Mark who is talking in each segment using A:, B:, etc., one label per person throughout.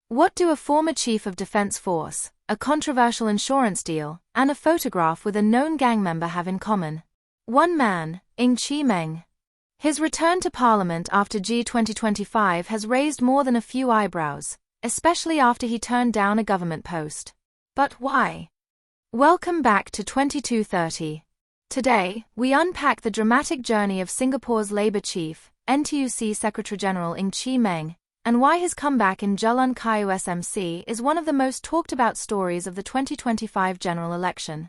A: What do a former chief of defense force, a controversial insurance deal, and a photograph with a known gang member have in common? One man, Ng Chee Meng. His return to Parliament after GE2025 has raised more than a few eyebrows, especially after he turned down a government post. But why? Welcome back to 2230. Today, we unpack the dramatic journey of Singapore's Labour chief, NTUC Secretary-General Ng Chee Meng, and why his comeback in Jalan Kayu SMC is one of the most talked-about stories of the 2025 general election.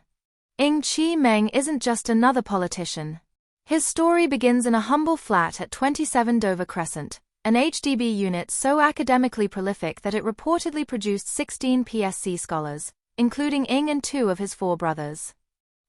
A: Ng Chee Meng isn't just another politician. His story begins in a humble flat at 27 Dover Crescent, an HDB unit so academically prolific that it reportedly produced 16 PSC scholars, including Ng and two of his four brothers.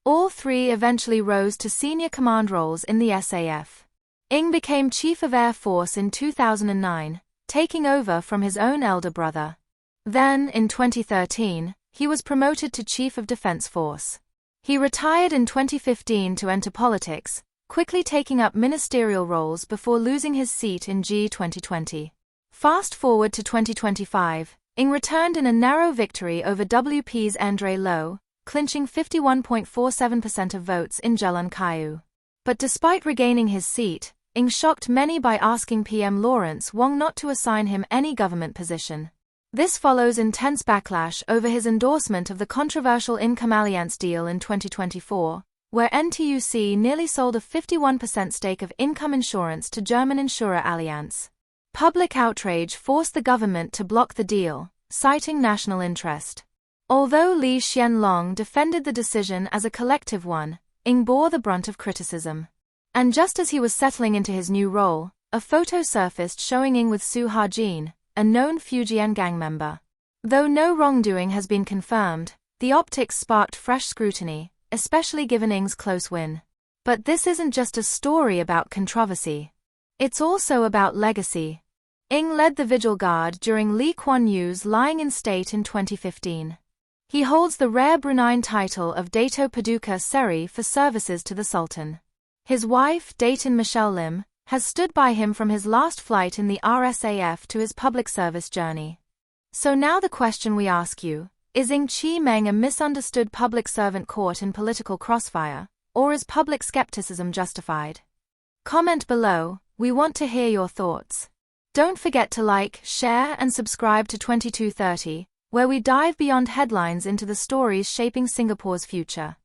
A: All three eventually rose to senior command roles in the SAF. Ng became Chief of Air Force in 2009, taking over from his own elder brother. Then, in 2013, he was promoted to Chief of Defense Force. He retired in 2015 to enter politics, quickly taking up ministerial roles before losing his seat in GE2020. Fast forward to 2025, Ng returned in a narrow victory over WP's Andre Low, clinching 51.47% of votes in Jalan Kayu. But despite regaining his seat, Ng shocked many by asking PM Lawrence Wong not to assign him any government position. This follows intense backlash over his endorsement of the controversial Income-Allianz deal in 2024, where NTUC nearly sold a 51% stake of income insurance to German insurer Allianz. Public outrage forced the government to block the deal, citing national interest. Although Lee Hsien Loong defended the decision as a collective one, Ng bore the brunt of criticism. And just as he was settling into his new role, a photo surfaced showing Ng with Su Ha-jin, a known Fujian gang member. Though no wrongdoing has been confirmed, the optics sparked fresh scrutiny, especially given Ng's close win. But this isn't just a story about controversy. It's also about legacy. Ng led the Vigil Guard during Lee Kuan Yew's lying in state in 2015. He holds the rare Bruneian title of Dato Paduka Seri for services to the Sultan. His wife, Datin Michelle Lim, has stood by him from his last flight in the RSAF to his public service journey. So now the question we ask you, is Ng Chee Meng a misunderstood public servant caught in political crossfire, or is public skepticism justified? Comment below, we want to hear your thoughts. Don't forget to like, share and subscribe to 2230, where we dive beyond headlines into the stories shaping Singapore's future.